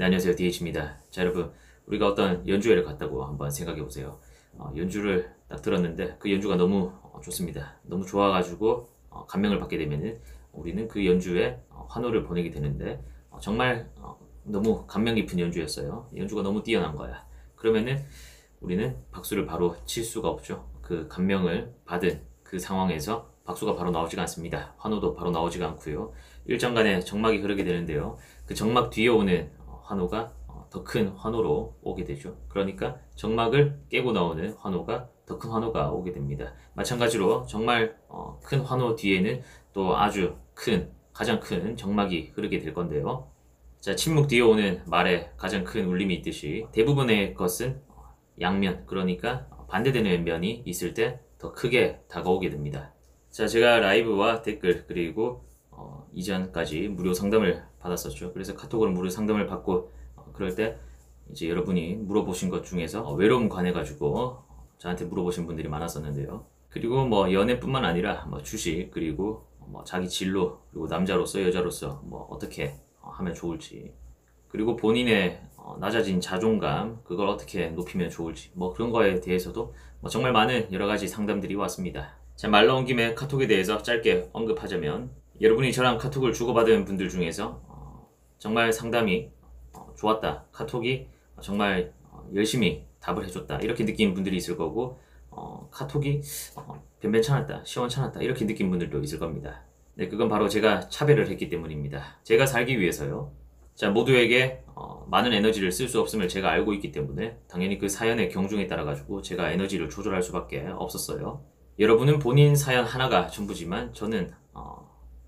네, 안녕하세요. DH입니다. 자, 여러분, 우리가 어떤 연주회를 갔다고 한번 생각해 보세요. 연주를 딱 들었는데 그 연주가 너무 좋습니다. 너무 좋아가지고 감명을 받게 되면은 우리는 그 연주에 환호를 보내게 되는데 정말 너무 감명 깊은 연주였어요. 연주가 너무 뛰어난 거야. 그러면은 우리는 박수를 바로 칠 수가 없죠. 그 감명을 받은 그 상황에서 박수가 바로 나오지가 않습니다. 환호도 바로 나오지가 않고요. 일정간의 정막이 흐르게 되는데요. 그 정막 뒤에 오는 환호가 더 큰 환호로 오게 되죠. 그러니까 정막을 깨고 나오는 환호가 더 큰 환호가 오게 됩니다. 마찬가지로 정말 큰 환호 뒤에는 또 아주 큰, 가장 큰 정막이 흐르게 될 건데요. 자, 침묵 뒤에 오는 말에 가장 큰 울림이 있듯이 대부분의 것은 양면, 그러니까 반대되는 면이 있을 때 더 크게 다가오게 됩니다. 자, 제가 라이브와 댓글 그리고 이전까지 무료 상담을 받았었죠. 그래서 카톡으로 무료 상담을 받고 그럴 때 이제 여러분이 물어보신 것 중에서 외로움 관해 가지고 저한테 물어보신 분들이 많았었는데요. 그리고 뭐 연애뿐만 아니라 뭐 주식 그리고 뭐 자기 진로 그리고 남자로서 여자로서 뭐 어떻게 하면 좋을지 그리고 본인의 낮아진 자존감 그걸 어떻게 높이면 좋을지 뭐 그런 거에 대해서도 뭐 정말 많은 여러 가지 상담들이 왔습니다. 자, 말 나온 김에 카톡에 대해서 짧게 언급하자면 여러분이 저랑 카톡을 주고받은 분들 중에서 정말 상담이 좋았다. 카톡이 정말 열심히 답을 해줬다. 이렇게 느낀 분들이 있을 거고 카톡이 변변찮았다. 시원찮았다. 이렇게 느낀 분들도 있을 겁니다. 네, 그건 바로 제가 차별을 했기 때문입니다. 제가 살기 위해서요. 자, 모두에게 많은 에너지를 쓸 수 없음을 제가 알고 있기 때문에 당연히 그 사연의 경중에 따라 가지고 제가 에너지를 조절할 수밖에 없었어요. 여러분은 본인 사연 하나가 전부지만 저는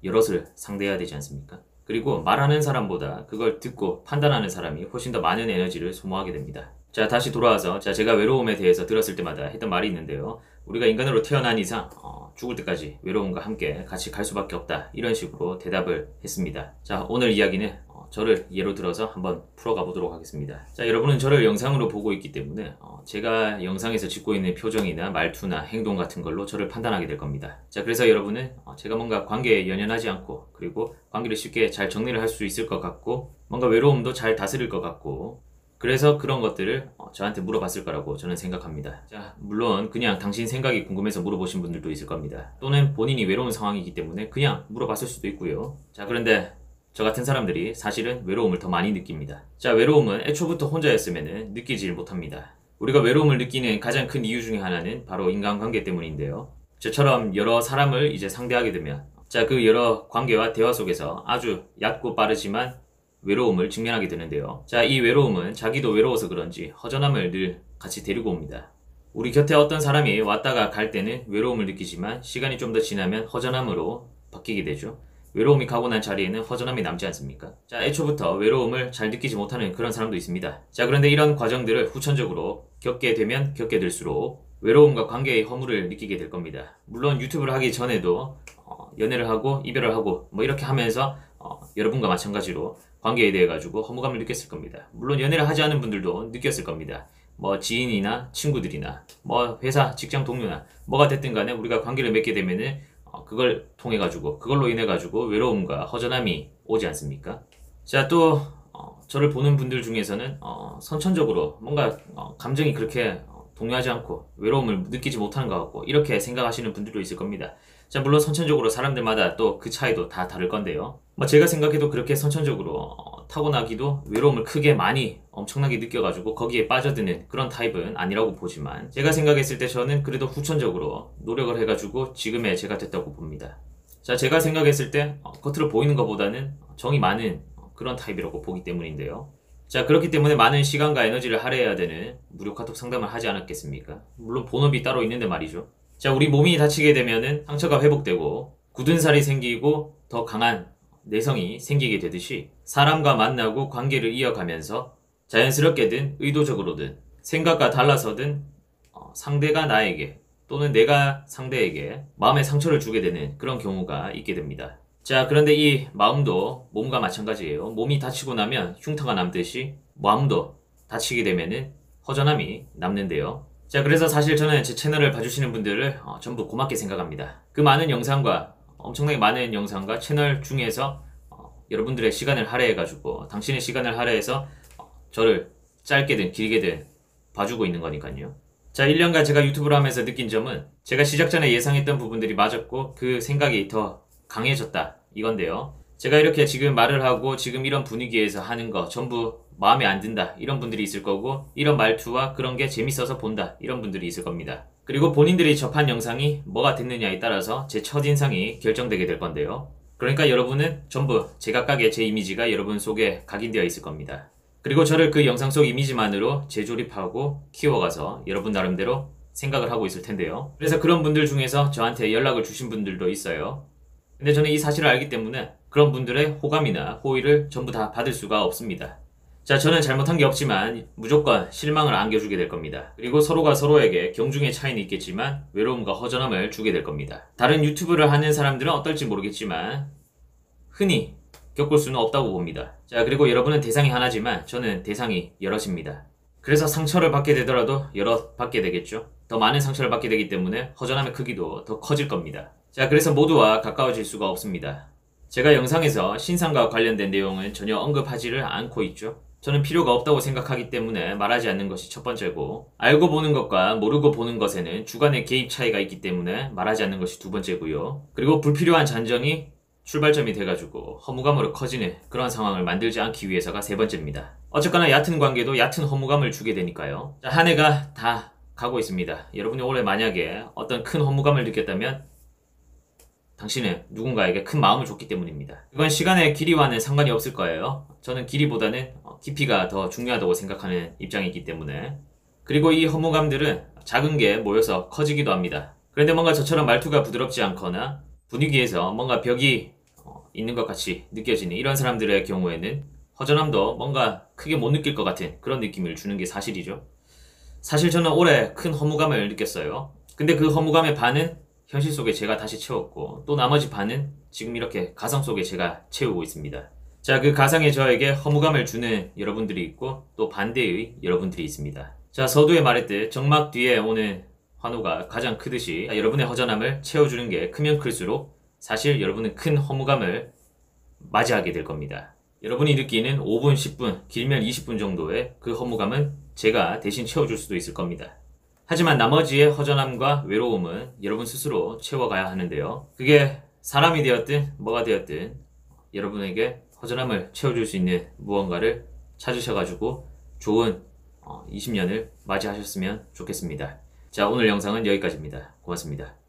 여럿을 상대해야 되지 않습니까? 그리고 말하는 사람보다 그걸 듣고 판단하는 사람이 훨씬 더 많은 에너지를 소모하게 됩니다. 자, 다시 돌아와서 제가 외로움에 대해서 들었을 때마다 했던 말이 있는데요. 우리가 인간으로 태어난 이상 죽을 때까지 외로움과 함께 같이 갈 수밖에 없다. 이런 식으로 대답을 했습니다. 자, 오늘 이야기는 저를 예로 들어서 한번 풀어가 보도록 하겠습니다. 자, 여러분은 저를 영상으로 보고 있기 때문에 제가 영상에서 짓고 있는 표정이나 말투나 행동 같은 걸로 저를 판단하게 될 겁니다. 자, 그래서 여러분은 제가 뭔가 관계에 연연하지 않고 그리고 관계를 쉽게 잘 정리를 할 수 있을 것 같고 뭔가 외로움도 잘 다스릴 것 같고 그래서 그런 것들을 저한테 물어봤을 거라고 저는 생각합니다. 자, 물론 그냥 당신 생각이 궁금해서 물어보신 분들도 있을 겁니다. 또는 본인이 외로운 상황이기 때문에 그냥 물어봤을 수도 있고요. 자, 그런데 저 같은 사람들이 사실은 외로움을 더 많이 느낍니다. 자, 외로움은 애초부터 혼자였으면 느끼질 못합니다. 우리가 외로움을 느끼는 가장 큰 이유 중에 하나는 바로 인간관계 때문인데요. 저처럼 여러 사람을 이제 상대하게 되면 자, 그 여러 관계와 대화 속에서 아주 얕고 빠르지만 외로움을 직면하게 되는데요. 자, 이 외로움은 자기도 외로워서 그런지 허전함을 늘 같이 데리고 옵니다. 우리 곁에 어떤 사람이 왔다가 갈 때는 외로움을 느끼지만 시간이 좀 더 지나면 허전함으로 바뀌게 되죠. 외로움이 가고 난 자리에는 허전함이 남지 않습니까? 자, 애초부터 외로움을 잘 느끼지 못하는 그런 사람도 있습니다. 자, 그런데 이런 과정들을 후천적으로 겪게 되면 겪게 될수록 외로움과 관계의 허물을 느끼게 될 겁니다. 물론 유튜브를 하기 전에도 연애를 하고 이별을 하고 뭐 이렇게 하면서 여러분과 마찬가지로 관계에 대해 가지고 허무감을 느꼈을 겁니다. 물론 연애를 하지 않은 분들도 느꼈을 겁니다. 뭐 지인이나 친구들이나 뭐 회사 직장 동료나 뭐가 됐든 간에 우리가 관계를 맺게 되면은 그걸 통해 가지고 그걸로 인해 가지고 외로움과 허전함이 오지 않습니까? 자, 또 저를 보는 분들 중에서는 선천적으로 뭔가 감정이 그렇게 동요하지 않고 외로움을 느끼지 못하는 것 같고 이렇게 생각하시는 분들도 있을 겁니다. 자, 물론 선천적으로 사람들마다 또 그 차이도 다 다를 건데요. 뭐 제가 생각해도 그렇게 선천적으로 타고나기도 외로움을 크게 많이 엄청나게 느껴가지고 거기에 빠져드는 그런 타입은 아니라고 보지만 제가 생각했을 때 저는 그래도 후천적으로 노력을 해가지고 지금의 제가 됐다고 봅니다. 자, 제가 생각했을 때 겉으로 보이는 것보다는 정이 많은 그런 타입이라고 보기 때문인데요. 자, 그렇기 때문에 많은 시간과 에너지를 할애해야 되는 무료 카톡 상담을 하지 않았겠습니까? 물론 본업이 따로 있는데 말이죠. 자, 우리 몸이 다치게 되면은 상처가 회복되고 굳은 살이 생기고 더 강한 내성이 생기게 되듯이 사람과 만나고 관계를 이어가면서 자연스럽게든 의도적으로든 생각과 달라서든 상대가 나에게 또는 내가 상대에게 마음의 상처를 주게 되는 그런 경우가 있게 됩니다. 자, 그런데 이 마음도 몸과 마찬가지예요. 몸이 다치고 나면 흉터가 남듯이 마음도 다치게 되면은 허전함이 남는데요. 자, 그래서 사실 저는 제 채널을 봐주시는 분들을 전부 고맙게 생각합니다. 그 많은 영상과 엄청나게 많은 영상과 채널 중에서 여러분들의 시간을 할애해가지고 당신의 시간을 할애해서 저를 짧게든 길게든 봐주고 있는 거니까요. 자, 1년간 제가 유튜브를 하면서 느낀 점은 제가 시작 전에 예상했던 부분들이 맞았고 그 생각이 더 강해졌다 이건데요. 제가 이렇게 지금 말을 하고 지금 이런 분위기에서 하는 거 전부 마음에 안 든다 이런 분들이 있을 거고, 이런 말투와 그런 게 재밌어서 본다 이런 분들이 있을 겁니다. 그리고 본인들이 접한 영상이 뭐가 됐느냐에 따라서 제 첫인상이 결정되게 될 건데요. 그러니까 여러분은 전부 제각각의 제 이미지가 여러분 속에 각인되어 있을 겁니다. 그리고 저를 그 영상 속 이미지만으로 재조립하고 키워가서 여러분 나름대로 생각을 하고 있을 텐데요. 그래서 그런 분들 중에서 저한테 연락을 주신 분들도 있어요. 근데 저는 이 사실을 알기 때문에 그런 분들의 호감이나 호의를 전부 다 받을 수가 없습니다. 자, 저는 잘못한 게 없지만 무조건 실망을 안겨주게 될 겁니다. 그리고 서로가 서로에게 경중의 차이는 있겠지만 외로움과 허전함을 주게 될 겁니다. 다른 유튜브를 하는 사람들은 어떨지 모르겠지만 흔히 겪을 수는 없다고 봅니다. 자, 그리고 여러분은 대상이 하나지만 저는 대상이 여럿입니다. 그래서 상처를 받게 되더라도 여럿 받게 되겠죠. 더 많은 상처를 받게 되기 때문에 허전함의 크기도 더 커질 겁니다. 자, 그래서 모두와 가까워질 수가 없습니다. 제가 영상에서 신상과 관련된 내용은 전혀 언급하지를 않고 있죠. 저는 필요가 없다고 생각하기 때문에 말하지 않는 것이 첫 번째고, 알고 보는 것과 모르고 보는 것에는 주관의 개입 차이가 있기 때문에 말하지 않는 것이 두 번째고요. 그리고 불필요한 잔정이 출발점이 돼가지고 허무감으로 커지는 그런 상황을 만들지 않기 위해서가 세 번째입니다. 어쨌거나 얕은 관계도 얕은 허무감을 주게 되니까요. 자, 한 해가 다 가고 있습니다. 여러분이 올해 만약에 어떤 큰 허무감을 느꼈다면 당신은 누군가에게 큰 마음을 줬기 때문입니다. 이건 시간의 길이와는 상관이 없을 거예요. 저는 길이보다는 깊이가 더 중요하다고 생각하는 입장이기 때문에. 그리고 이 허무감들은 작은 게 모여서 커지기도 합니다. 그런데 뭔가 저처럼 말투가 부드럽지 않거나 분위기에서 뭔가 벽이 있는 것 같이 느껴지는 이런 사람들의 경우에는 허전함도 뭔가 크게 못 느낄 것 같은 그런 느낌을 주는 게 사실이죠. 사실 저는 올해 큰 허무감을 느꼈어요. 근데 그 허무감의 반은 현실 속에 제가 다시 채웠고, 또 나머지 반은 지금 이렇게 가상 속에 제가 채우고 있습니다. 자, 그 가상의 저에게 허무감을 주는 여러분들이 있고 또 반대의 여러분들이 있습니다. 자, 서두에 말했듯 정막 뒤에 오는 환호가 가장 크듯이 여러분의 허전함을 채워주는 게 크면 클수록 사실 여러분은 큰 허무감을 맞이하게 될 겁니다. 여러분이 느끼는 5분, 10분, 길면 20분 정도의 그 허무감은 제가 대신 채워줄 수도 있을 겁니다. 하지만 나머지의 허전함과 외로움은 여러분 스스로 채워가야 하는데요. 그게 사람이 되었든 뭐가 되었든 여러분에게 허전함을 채워줄 수 있는 무언가를 찾으셔가지고 좋은 20년을 맞이하셨으면 좋겠습니다. 자, 오늘 영상은 여기까지입니다. 고맙습니다.